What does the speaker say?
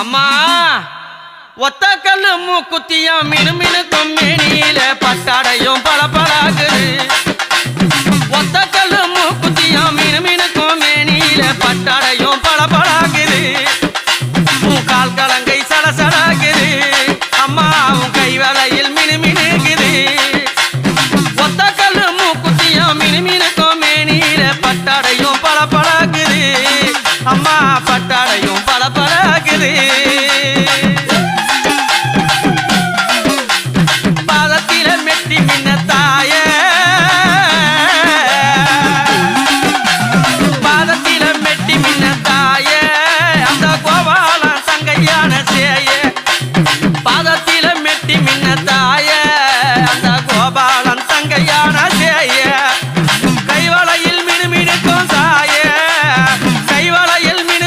அம்மா ஒத்த கல்லு மூக்குத்தியா மினுமினுக்கும் மேனியில பட்டாடையும் பளபளக்குது. ஒத்த கல்லு மூக்குத்தியா மினுமினுக்கும் மேனியில பட்டாடையும் பளபளக்குது. உன் கால் கலங்கை சடசடாக்குது. அம்மா உன் கை வலையில் மினுமினுக்குது. ஒத்த கல்லு மூக்குத்தியா மினுமினுக்கும் மேனியில பட்டாடையும் பளபளக்குது. அம்மா பட்டாடையும் பளபளக்குது.